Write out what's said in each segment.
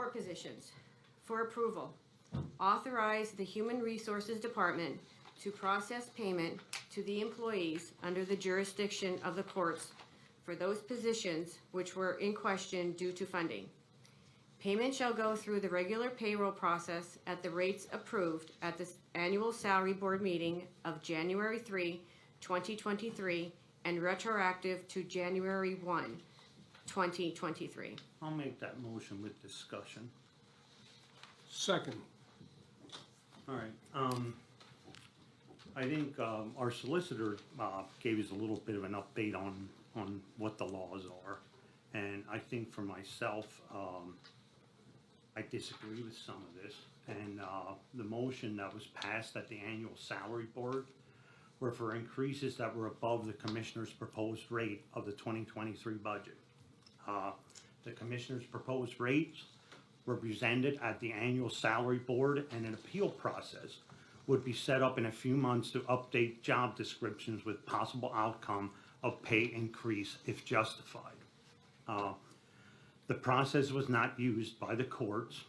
court positions. For approval, authorize the Human Resources Department to process payment to the employees under the jurisdiction of the courts for those positions which were in question due to funding. Payment shall go through the regular payroll process at the rates approved at the annual salary board meeting of January 3, 2023, and retroactive to January 1, 2023. I'll make that motion with discussion. Second. All right, I think, our solicitor, gave us a little bit of an update on what the laws are. And I think for myself, I disagree with some of this. And, the motion that was passed at the annual salary board were for increases that were above the commissioner's proposed rate of the 2023 budget. The commissioner's proposed rates were presented at the annual salary board, and an appeal process would be set up in a few months to update job descriptions with possible outcome of pay increase if justified. The process was not used by the courts.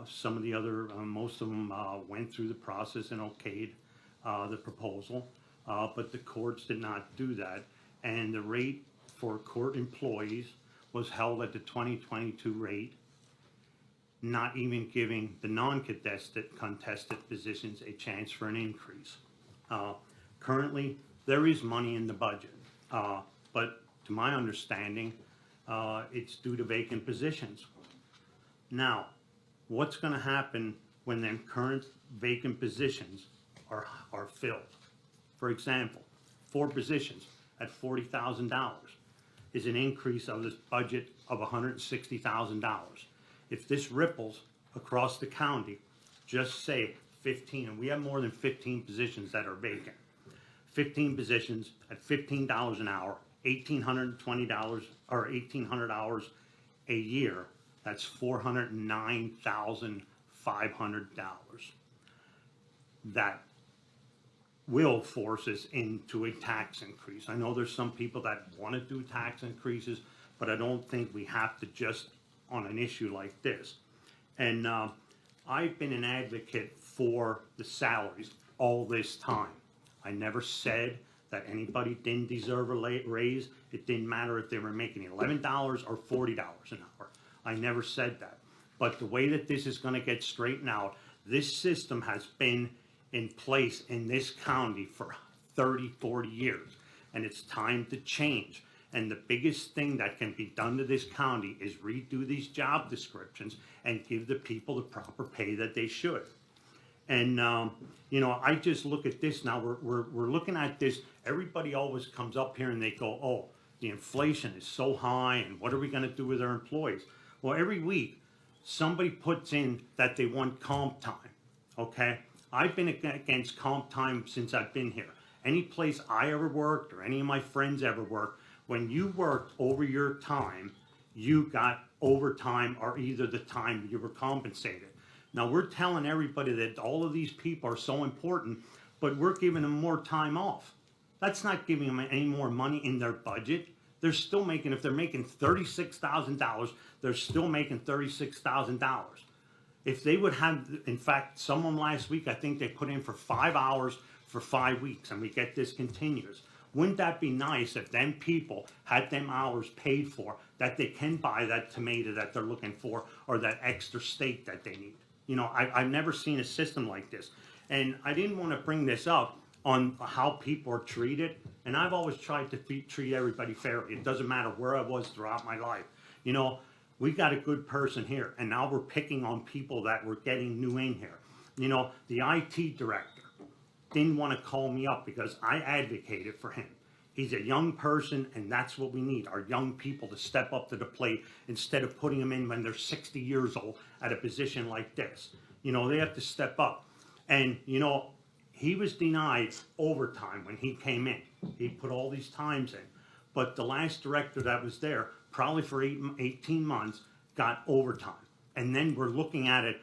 Some of the other, most of them went through the process and okayed the proposal, but the courts did not do that. And the rate for court employees was held at the 2022 rate, not even giving the non-contested positions a chance for an increase. Currently, there is money in the budget, but to my understanding, it's due to vacant positions. Now, what's going to happen when them current vacant positions are filled? For example, 4 positions at $40,000 is an increase of this budget of $160,000. If this ripples across the county, just say 15, and we have more than 15 positions that are vacant. 15 positions at $15 an hour, $1,820 or 1,800 hours a year. That's $409,500. That will force us into a tax increase. I know there's some people that want to do tax increases, but I don't think we have to just on an issue like this. And I've been an advocate for the salaries all this time. I never said that anybody didn't deserve a raise. It didn't matter if they were making $11 or $40 an hour. I never said that. But the way that this is going to get straightened out, this system has been in place in this county for 30, 40 years, and it's time to change. And the biggest thing that can be done to this county is redo these job descriptions and give the people the proper pay that they should. And, you know, I just look at this now, we're looking at this, everybody always comes up here and they go, oh, the inflation is so high and what are we gonna do with our employees? Well, every week, somebody puts in that they want comp time, okay? I've been against comp time since I've been here. Any place I ever worked or any of my friends ever worked, when you worked over your time, you got overtime or either the time you were compensated. Now we're telling everybody that all of these people are so important, but we're giving them more time off. That's not giving them any more money in their budget. They're still making, if they're making $36,000, they're still making $36,000. If they would have, in fact, someone last week, I think they put in for 5 hours for 5 weeks, and we get this continuous. Wouldn't that be nice if them people had them hours paid for, that they can buy that tomato that they're looking for or that extra steak that they need? You know, I've never seen a system like this. And I didn't want to bring this up on how people are treated. And I've always tried to treat everybody fairly. It doesn't matter where I was throughout my life. You know, we got a good person here, and now we're picking on people that we're getting new in here. You know, the IT director didn't want to call me up because I advocated for him. He's a young person, and that's what we need, our young people to step up to the plate instead of putting them in when they're 60 years old at a position like this. You know, they have to step up. And, you know, he was denied overtime when he came in. He put all these times in. But the last director that was there, probably for 18 months, got overtime. And then we're looking at it,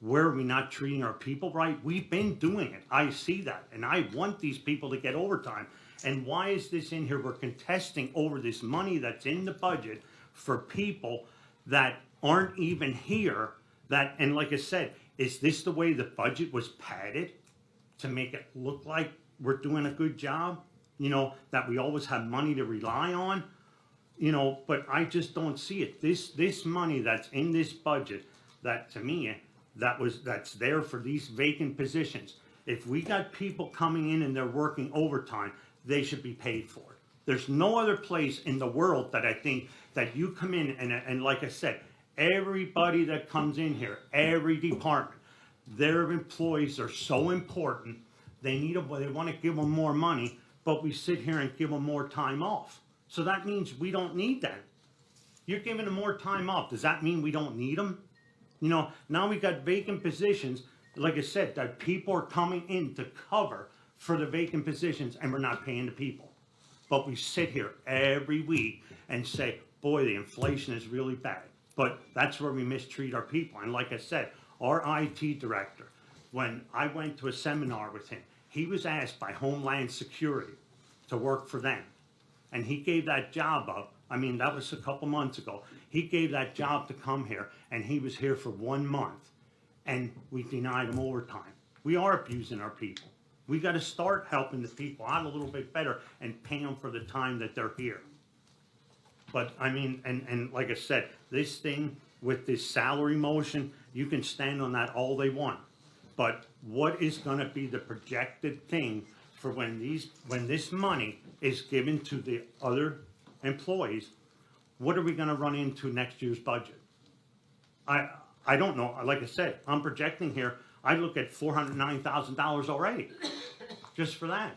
where are we not treating our people right? We've been doing it. I see that. And I want these people to get overtime. And why is this in here? We're contesting over this money that's in the budget for people that aren't even here that, and like I said, is this the way the budget was padded to make it look like we're doing a good job? You know, that we always have money to rely on? You know, but I just don't see it. This money that's in this budget, that to me, that's there for these vacant positions. If we got people coming in and they're working overtime, they should be paid for it. There's no other place in the world that I think that you come in and like I said, everybody that comes in here, every department, their employees are so important. They want to give them more money, but we sit here and give them more time off. So that means we don't need that. You're giving them more time off. Does that mean we don't need them? You know, now we got vacant positions, like I said, that people are coming in to cover for the vacant positions and we're not paying the people. But we sit here every week and say, boy, the inflation is really bad. But that's where we mistreat our people. And like I said, our IT director, when I went to a seminar with him, he was asked by Homeland Security to work for them. And he gave that job up. I mean, that was a couple months ago. He gave that job to come here, and he was here for 1 month, and we denied him overtime. We are abusing our people. We got to start helping the people out a little bit better and pay them for the time that they're here. But I mean, and like I said, this thing with this salary motion, you can stand on that all they want. But what is going to be the projected thing for when this money is given to the other employees? What are we going to run into next year's budget? I don't know. Like I said, I'm projecting here. I look at $409,000 already, just for that.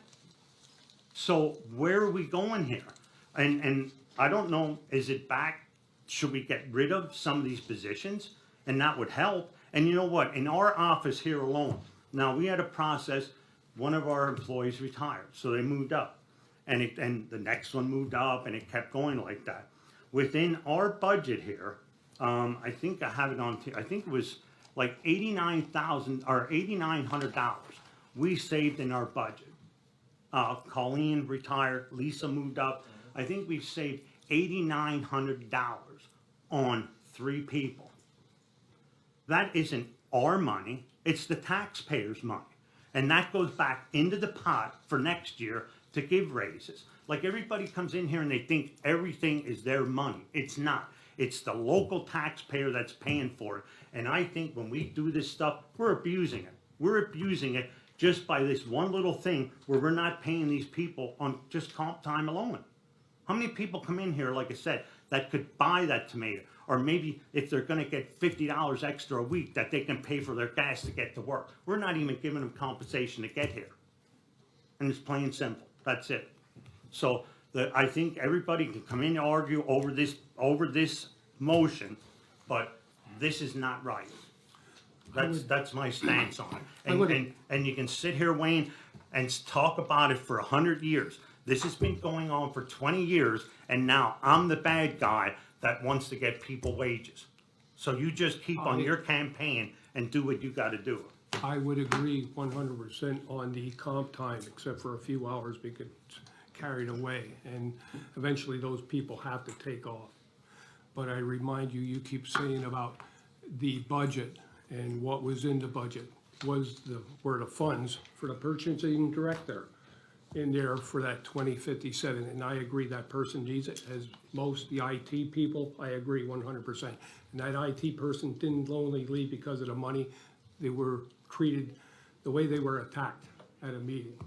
So where are we going here? And I don't know. Is it back? Should we get rid of some of these positions? And that would help. And you know what? In our office here alone, now we had a process. One of our employees retired, so they moved up, and the next one moved up, and it kept going like that. Within our budget here, I think I have it on. I think it was like $89,000 or $8,900 we saved in our budget. Colleen retired, Lisa moved up. I think we saved $8,900 on 3 people. That isn't our money, it's the taxpayers' money. And that goes back into the pot for next year to give raises. Like everybody comes in here and they think everything is their money. It's not. It's the local taxpayer that's paying for it. And I think when we do this stuff, we're abusing it. We're abusing it just by this one little thing where we're not paying these people on just comp time alone. How many people come in here, like I said, that could buy that tomato? Or maybe if they're going to get $50 extra a week, that they can pay for their gas to get to work. We're not even giving them compensation to get here. And it's plain simple. That's it. So I think everybody can come in and argue over this motion, but this is not right. That's my stance on it. And you can sit here, Wayne, and talk about it for 100 years. This has been going on for 20 years, and now I'm the bad guy that wants to get people wages. So you just keep on your campaign and do what you got to do. I would agree 100% on the comp time, except for a few hours because it's carried away, and eventually those people have to take off. But I remind you, you keep saying about the budget, and what was in the budget were the funds for the purchasing director in there for that 2057, and I agree that person needs it, as most the IT people, I agree 100%. And that IT person didn't only leave because of the money, they were treated the way they were attacked at a meeting.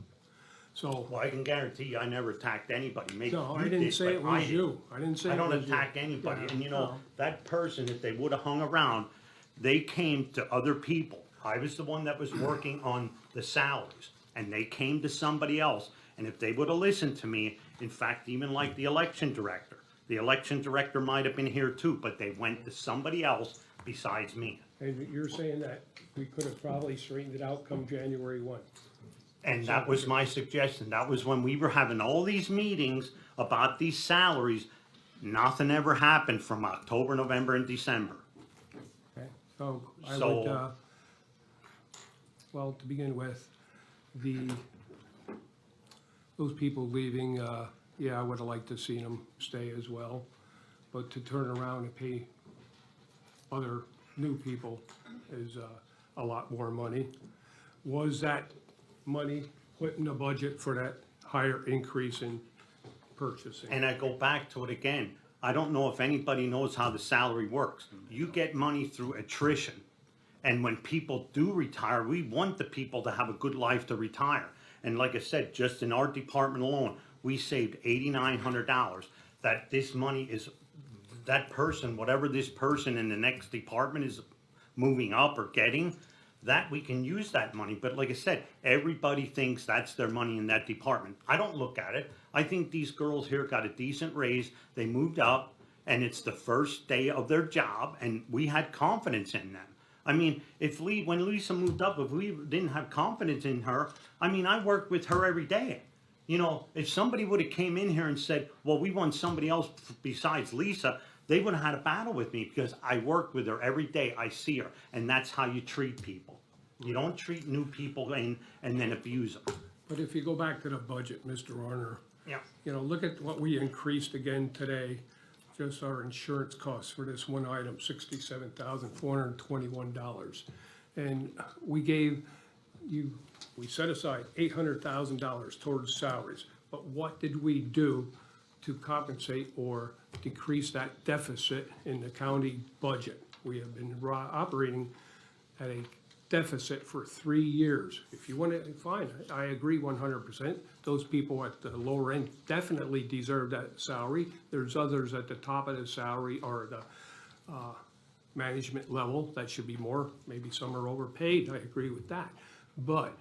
So, Well, I can guarantee you I never attacked anybody. Maybe no, you I didn't did, say but it was didn't. you. I didn't say I it don't was you. attack anybody. Yeah, And you know, no. that person, if they would have hung around, they came to other people. I was the one that was working on the salaries, and they came to somebody else. And if they would have listened to me, in fact, even like the election director might have been here too, but they went to somebody else besides me. And you're saying that we could have probably straightened it out come January 1. And that was my suggestion. That was when we were having all these meetings about these salaries. Nothing ever happened from October, November, and December. Okay, so I So- would, well, to begin with, those people leaving, yeah, I would have liked to see them stay as well. But to turn around and pay other new people is a lot more money. Was that money put in the budget for that higher increase in purchasing? And I go back to it again. I don't know if anybody knows how the salary works. You get money through attrition. And when people do retire, we want the people to have a good life to retire. And like I said, just in our department alone, we saved $8,900. That this money is, that person, whatever this person in the next department is moving up or getting, that we can use that money. But like I said, everybody thinks that's their money in that department. I don't look at it. I think these girls here got a decent raise. They moved up, and it's the first day of their job, and we had confidence in them. I mean, when Lisa moved up, if we didn't have confidence in her, I mean, I worked with her every day. You know, if somebody would have came in here and said, well, we want somebody else besides Lisa, they would have had a battle with me because I work with her every day. I see her, and that's how you treat people. You don't treat new people and then abuse them. But if you go back to the budget, Mr. Arner, Yeah. you know, look at what we increased again today. Just our insurance costs for this one item, $67,421. And we gave you, we set aside $800,000 towards salaries. But what did we do to compensate or decrease that deficit in the county budget? We have been operating at a deficit for 3 years. If you want to, fine, I agree 100%. Those people at the lower end definitely deserve that salary. There's others at the top of the salary or the management level that should be more, maybe some are overpaid, I agree with that. But,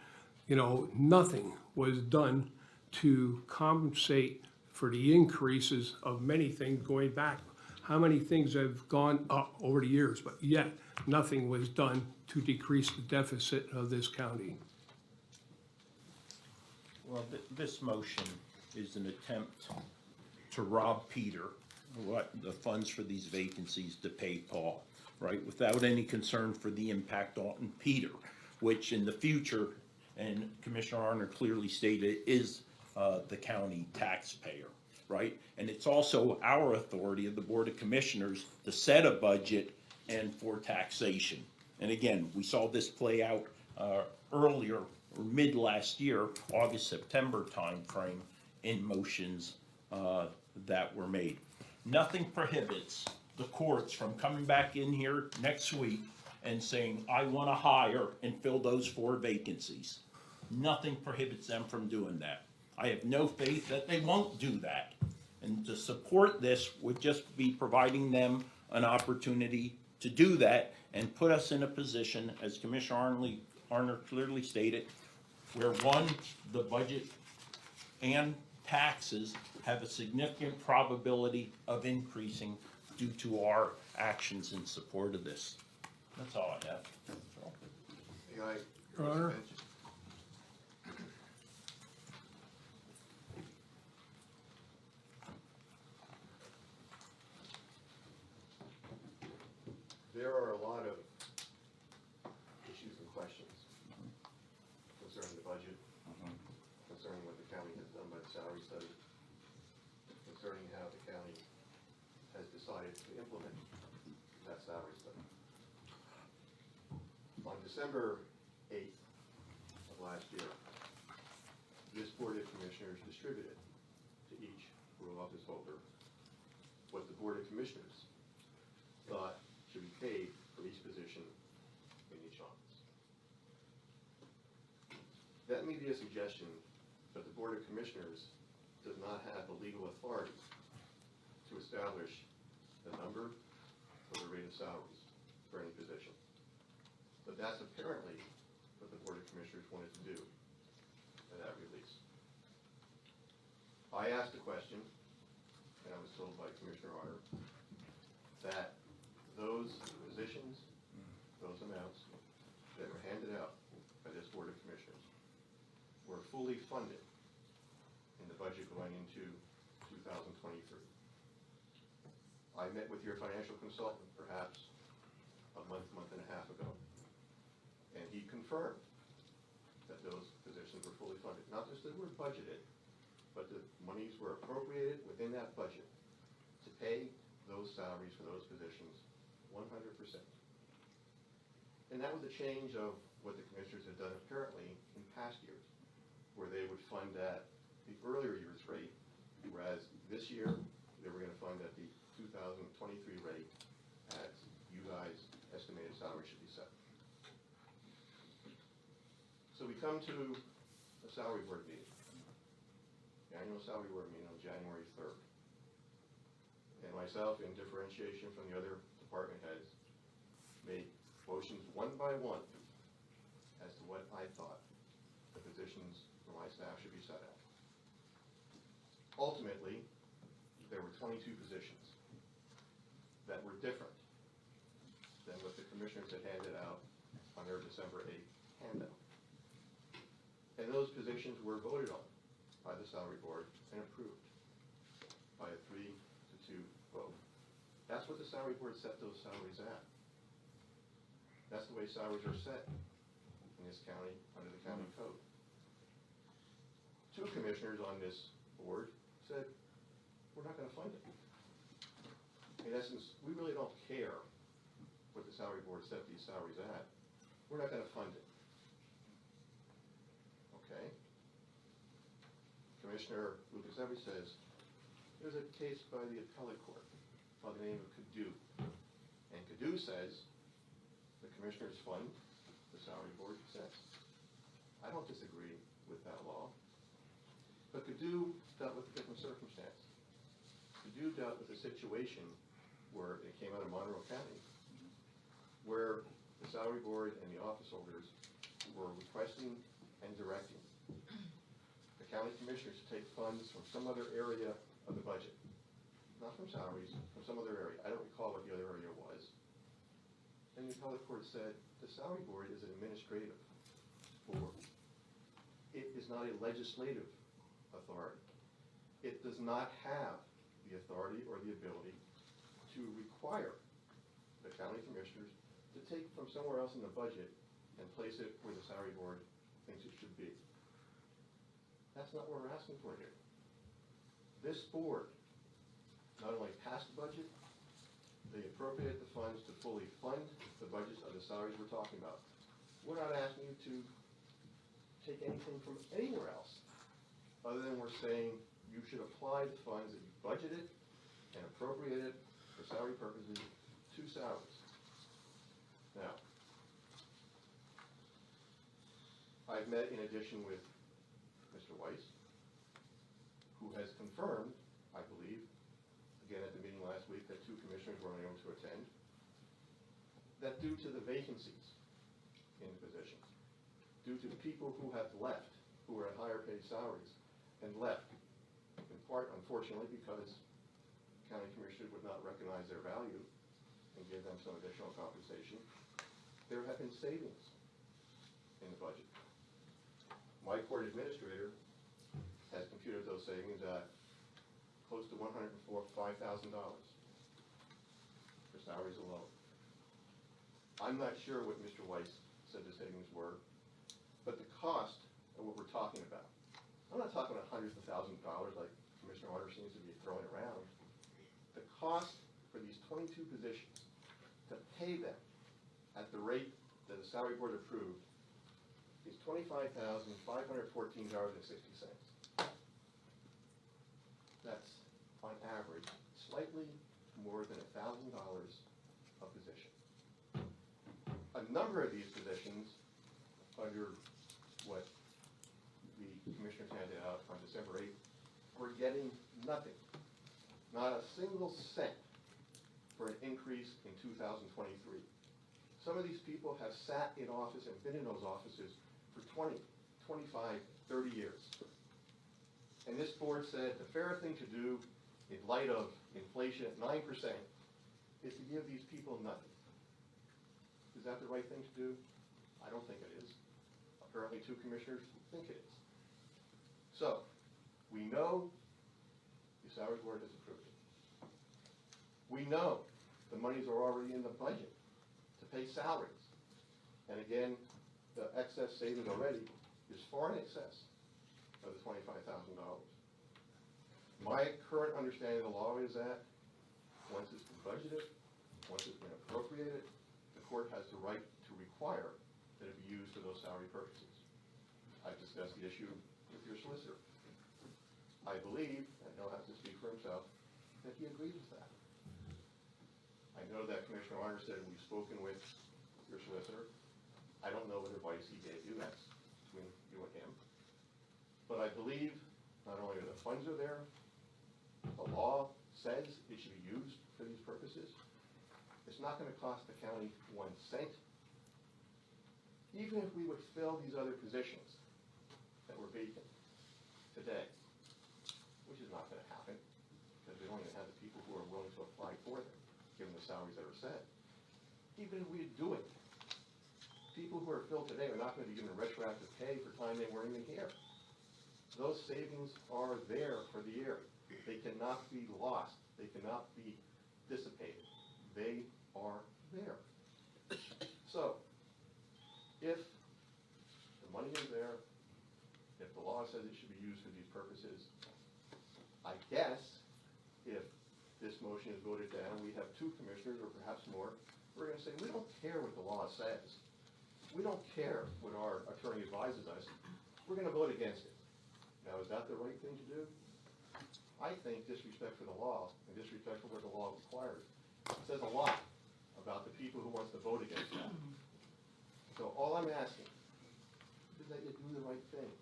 you know, nothing was done to compensate for the increases of many things going back. How many things have gone up over the years, but yet nothing was done to decrease the deficit of this county. Well, this motion is an attempt to rob Peter what the funds for these vacancies to pay Paul, right? Without any concern for the impact on Peter, which in the future, and Commissioner Arner clearly stated, is the county taxpayer, right? And it's also our authority of the Board of Commissioners to set a budget and for taxation. And again, we saw this play out earlier, or mid last year, August, September timeframe, in motions that were made. Nothing prohibits the courts from coming back in here next week and saying, I want to hire and fill those 4 vacancies. Nothing prohibits them from doing that. I have no faith that they won't do that. And to support this would just be providing them an opportunity to do that and put us in a position, as Commissioner Arner clearly stated, where one, the budget and taxes have a significant probability of increasing due to our actions in support of this. That's all I have. Your Honor? There are a lot of issues and questions concerning the budget, concerning what the county has done by the salary study, concerning how the county has decided to implement that salary study. On December 8th of last year, this Board of Commissioners distributed to each rural office holder what the Board of Commissioners thought should be paid for each position in each office. That may be a suggestion, but the Board of Commissioners does not have the legal authority to establish the number or the rate of salaries for any position. But that's apparently what the Board of Commissioners wanted to do in that release. I asked a question, and I was told by Commissioner Arner that those positions, those amounts that were handed out by this Board of Commissioners were fully funded in the budget going into 2023. I met with your financial consultant perhaps a month and a half ago, and he confirmed that those positions were fully funded. Not just that were budgeted, but the monies were appropriated within that budget to pay those salaries for those positions 100%. And that was a change of what the commissioners had done apparently in past years, where they would fund at the earlier year's rate, whereas this year, they were gonna fund at the 2023 rate as you guys estimated salary should be set. So we come to a salary board meeting, the annual salary board meeting on January 3rd. And myself, in differentiation from the other department heads, made motions one by one as to what I thought the positions for my staff should be set at. Ultimately, there were 22 positions that were different than what the commissioners had handed out on their December 8th handout. And those positions were voted on by the salary board and approved by a 3-2 vote. That's what the salary board set those salaries at. That's the way salaries are set in this county under the county code. 2 commissioners on this board said, we're not gonna fund it. In essence, we really don't care what the salary board set these salaries at. We're not gonna fund it. Okay? Commissioner Lucas Every says, there's a case by the appellate court by the name of Cadu. And Cadu says, the commissioners fund, the salary board sets. I don't disagree with that law. But Cadu dealt with a different circumstance. Cadu dealt with a situation where it came out of Monroe County, where the salary board and the office holders were requesting and directing the county commissioners to take funds from some other area of the budget. Not from salaries, from some other area. I don't recall what the other area was. And the appellate court said, the salary board is an administrative board. It is not a legislative authority. It does not have the authority or the ability to require the county commissioners to take from somewhere else in the budget and place it where the salary board thinks it should be. That's not what we're asking for here. This board not only passed the budget, they appropriated the funds to fully fund the budgets of the salaries we're talking about. We're not asking you to take anything from anywhere else, other than we're saying you should apply the funds that you budgeted and appropriated for salary purposes to salaries. Now, I've met in addition with Mr. Weiss, who has confirmed, I believe, again at the meeting last week, that 2 commissioners were unable to attend, that due to the vacancies in the positions, due to the people who have left, who were at higher paid salaries, and left, in part, unfortunately, because county commissioners would not recognize their value and give them some additional compensation, there have been savings in the budget. My court administrator has computed those savings at close to $105,000 for salaries alone. I'm not sure what Mr. Weiss said the savings were, but the cost of what we're talking about, I'm not talking about hundreds of thousands of dollars like Commissioner Arter seems to be throwing around. The cost for these 22 positions, to pay them at the rate that the salary board approved, is $25,514.60. That's, on average, slightly more than $1,000 a position. A number of these positions, under what the commissioners handed out on December 8th, were getting nothing. Not a single cent for an increase in 2023. Some of these people have sat in office and been in those offices for 20, 25, 30 years. And this board said the fair thing to do in light of inflation at 9% is to give these people nothing. Is that the right thing to do? I don't think it is. Apparently 2 commissioners think it is. So, we know the salary board has approved it. We know the monies are already in the budget to pay salaries. And again, the excess savings already is far in excess of the $25,000. My current understanding of the law is that once it's been budgeted once it's been appropriated, the court has the right to require that it be used for those salary purposes. I've discussed the issue with your solicitor. I believe, and he'll have to speak for himself, that he agrees with that. I know that Commissioner Arner said we've spoken with your solicitor. I don't know what advice he gave you, that's between you and him. But I believe not only are the funds are there, the law says it should be used for these purposes. It's not gonna cost the county 1 cent. Even if we would fill these other positions that were vacant today, which is not gonna happen, because we don't even have the people who are willing to apply for them, given the salaries that are set. Even if we do it, people who are filled today are not gonna be given retroactive pay for time they weren't even here. Those savings are there for the year. They cannot be lost. They cannot be dissipated. They are there. So, if the money is there, if the law says it should be used for these purposes, I guess if this motion is voted down, we have 2 commissioners or perhaps more, we're gonna say, we don't care what the law says. We don't care what our attorney advises us. We're gonna vote against it. Now, is that the right thing to do? I think disrespect for the law and disrespect for what the law requires says a lot about the people who wants to vote against that. So all I'm asking is that you do the right thing.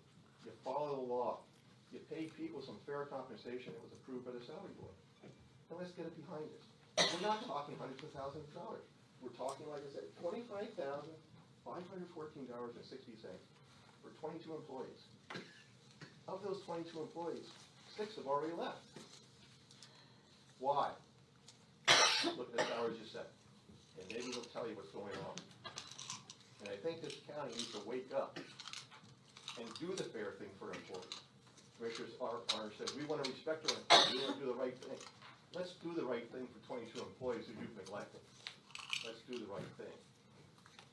You follow the law. You pay people some fair compensation that was approved by the salary board. And let's get it behind us. We're not talking hundreds of thousands of dollars. We're talking, like I said, $25,514.60 for 22 employees. Of those 22 employees, 6 have already left. Why? Look at the salaries you set, and maybe they'll tell you what's going on. And I think this county needs to wake up and do the fair thing for employees. Commissioner Arner said, we want to respect our employees, we want to do the right thing. Let's do the right thing for 22 employees who you've neglected. Let's do the right thing.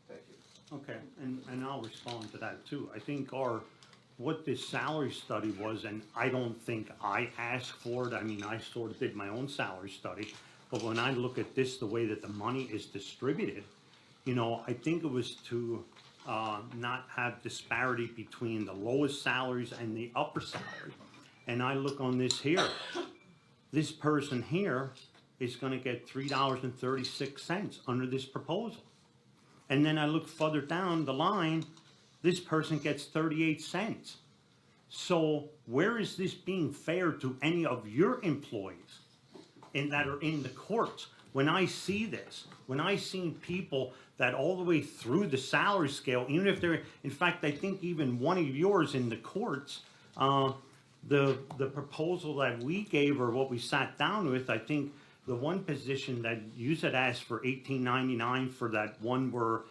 Thank you. Okay, and I'll respond to that too. I think what this salary study was, and I don't think I asked for it, I mean, I sort of did my own salary study, but when I look at this, the way that the money is distributed, you know, I think it was to not have disparity between the lowest salaries and the upper salary. And I look on this here, this person here is gonna get $3.36 under this proposal. And then I look further down the line, this person gets 38 cents. So where is this being fair to any of your employees that are in the courts? When I see this, when I see people that all the way through the salary scale, even if they're, in fact, I think even one of yours in the courts, the proposal that we gave or what we sat down with, I think the one position that you had asked for $18.99 for that one where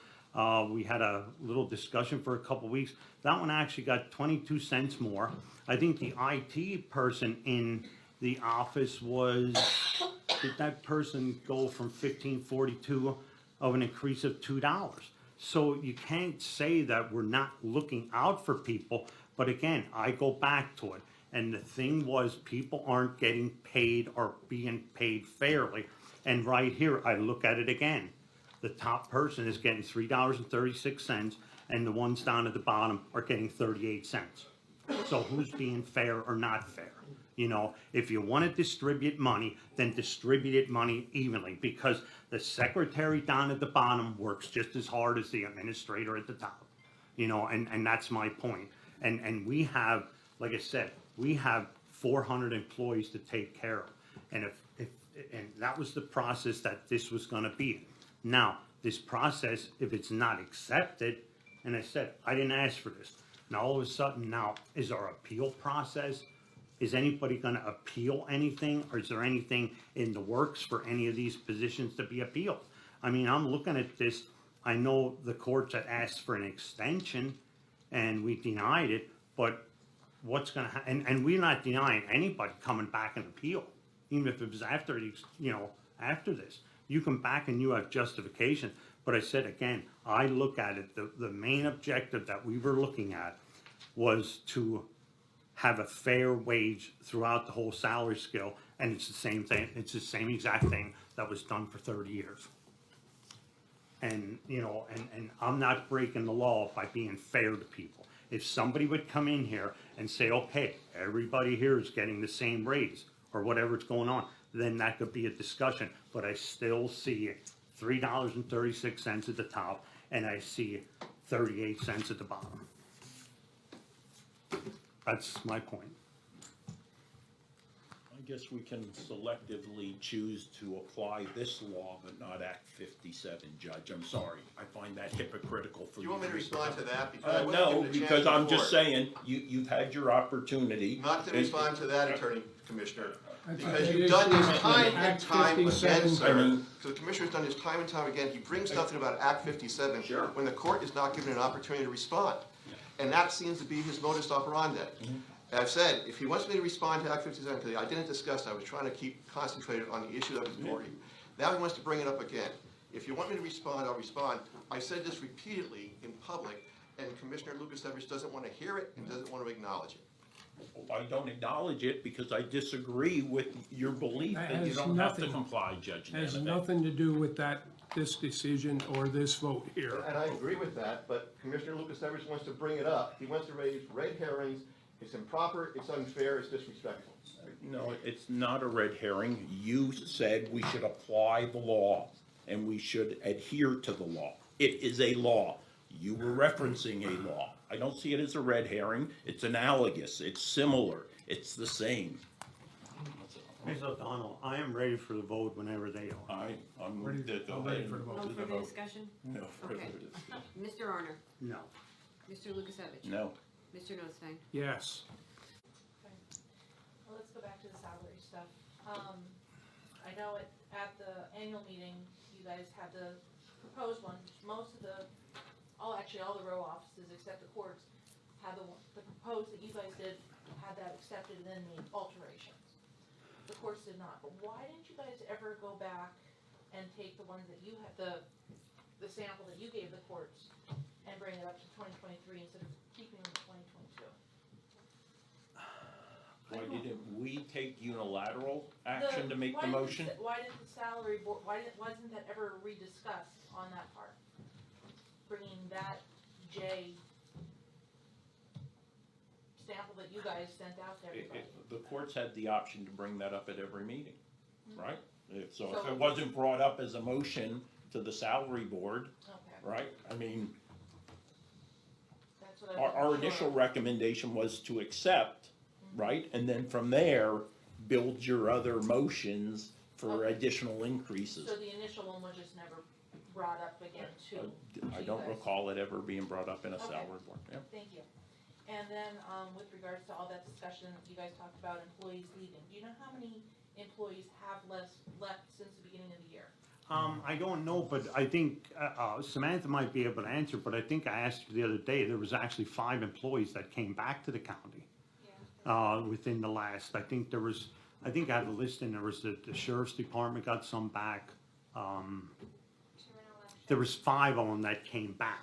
we had a little discussion for a couple weeks. That one actually got 22 cents more. I think the IT person in the office was, did that person go from $15.42 of an increase of $2? So you can't say that we're not looking out for people, but again, I go back to it. And the thing was, people aren't getting paid or being paid fairly. And right here, I look at it again. The top person is getting $3.36, and the ones down at the bottom are getting 38 cents. So who's being fair or not fair? You know, if you want to distribute money, then distribute it money evenly, because the secretary down at the bottom works just as hard as the administrator at the top. You know, and that's my point. And we have, like I said, we have 400 employees to take care of. And and that was the process that this was gonna be. Now, this process, if it's not accepted, and I said, I didn't ask for this. Now, all of a sudden, now, is our appeal process, is anybody gonna appeal anything? Or is there anything in the works for any of these positions to be appealed? I mean, I'm looking at this, I know the courts had asked for an extension, and we denied it, but what's gonna happen? And we're not denying anybody coming back and appeal, even if it was after these, you know, after this. You come back and you have justification. But I said again, I look at it, the main objective that we were looking at was to have a fair wage throughout the whole salary scale, and it's the same thing, it's the same exact thing that was done for 30 years. And, you know, and I'm not breaking the law by being fair to people. If somebody would come in here and say, okay, everybody here is getting the same raise, or whatever's going on, then that could be a discussion. But I still see $3.36 at the top, and I see 38 cents at the bottom. That's my point. I guess we can selectively choose to apply this law but not Act 57, Judge. I'm sorry. I find that hypocritical for Do you. you want me to respond to that? Because I wasn't No, given a chance because I'm just before. saying, you've had your opportunity. Not to And- respond to that, Attorney Commissioner, That's because the you've done issue this with time and Act time again, 57. sir. I mean- So the Commissioner's done this time and time again. He brings something about Act 57. Sure. When the court is not given an opportunity to respond. And that seems to be his modus operandi. I've said, if he wants me to respond to Act 57, because I didn't discuss, I was trying to keep concentrated on the issue that was before you. Now he wants to bring it up again. If you want me to respond, I'll respond. I said this repeatedly in public, and Commissioner Lucas Evers doesn't want to hear it and doesn't want to acknowledge it. I don't acknowledge it because I disagree with your belief That that you has don't have to nothing- comply, Judge Has Namath. nothing to do with this decision or this vote here. And I agree with that, but Commissioner Lucas Evers wants to bring it up. He wants to raise red herrings. It's improper, it's unfair, it's disrespectful. No, it's not a red herring. You said we should apply the law and we should adhere to the law. It is a law. You were referencing a law. I don't see it as a red herring. It's analogous, it's similar, it's the same. Ms. O'Donnell, I am ready for the vote whenever they are. I'm Ready- ready to go I'm ready ahead for the and vote. No do the further vote. discussion? No further Okay. discussion. Mr. Arner, No. Mr. Lukasevich? No. Mr. Notstein? Yes. Well, let's go back to the salary stuff. I know at the annual meeting, you guys had the proposed one, most of the, all the row offices except the courts had the proposed that you guys did, had that accepted and then the alterations. The courts did not, but why didn't you guys ever go back and take the ones that you had, the sample that you gave the courts and bring it up to 2023 instead of keeping them in 2022? Why didn't we take unilateral action to make the why didn't motion? Why didn't the salary board, wasn't that ever rediscussed on that part? Bringing that J sample that you guys sent out to everybody? The courts had the option to bring that up at every meeting, right? So if So- it wasn't brought up as a motion to the salary board, Okay, right? I mean, that's what I our wasn't sure. initial recommendation was to accept, right? And then from there, build your other motions for Okay. additional increases. So the initial one was just never brought up again too? I you don't guys. recall it ever being brought up in a Okay. salary board, yeah. Thank you. And then, with regards to all that discussion, you guys talked about employees leaving. Do you know how many employees have left since the beginning of the year? I don't know, but I think Samantha might be able to answer, but I think I asked you the other day, there was actually 5 employees that came back to the county within the last, I think I had a list and there was the sheriff's department got some back. There was 5 of them that came back.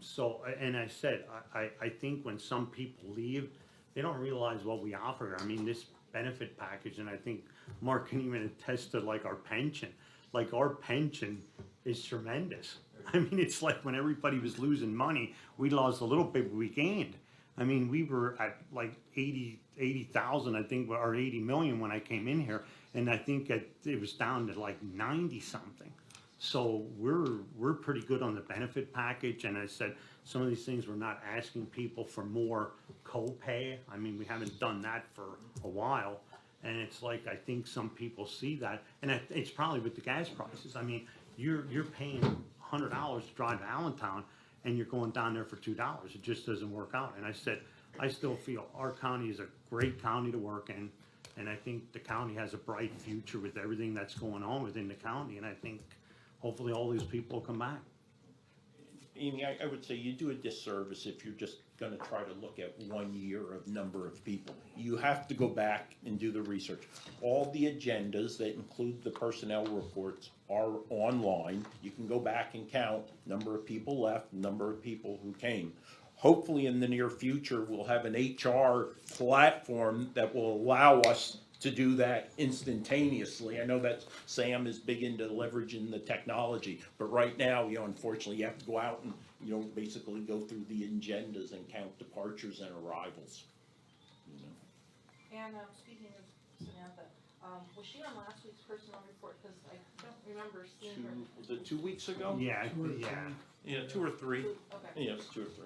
So, and I said, I think when some people leave, they don't realize what we offer. I mean, this benefit package, and I think Mark can even attest to like our pension. Like our pension is tremendous. I mean, it's like when everybody was losing money, we lost a little bit, but we gained. I mean, we were at like 80,000, I think, or 80 million when I came in here, and I think it was down to like 90 something. So we're pretty good on the benefit package, and I said, some of these things, we're not asking people for more co-pay. I mean, we haven't done that for a while, and it's like, I think some people see that, and it's probably with the gas prices. I mean, you're paying $100 to drive to Allentown, and you're going down there for $2. It just doesn't work out. And I said, I still feel our county is a great county to work in, and I think the county has a bright future with everything that's going on within the county, and I think hopefully all these people will come back. Amy, I would say you do a disservice if you're just gonna try to look at 1 year of number of people. You have to go back and do the research. All the agendas that include the personnel reports are online. You can go back and count number of people left, number of people who came. Hopefully in the near future, we'll have an HR platform that will allow us to do that instantaneously. I know that Sam is big into leveraging the technology, but right now, unfortunately, you have to go out and, basically go through the agendas and count departures and arrivals. And, speaking of Samantha, was she on last week's personnel report? Cause I don't remember seeing her. Was it 2 weeks ago? Yeah, yeah. Yeah, 2 or 3. Okay. Yeah, it's 2 or 3.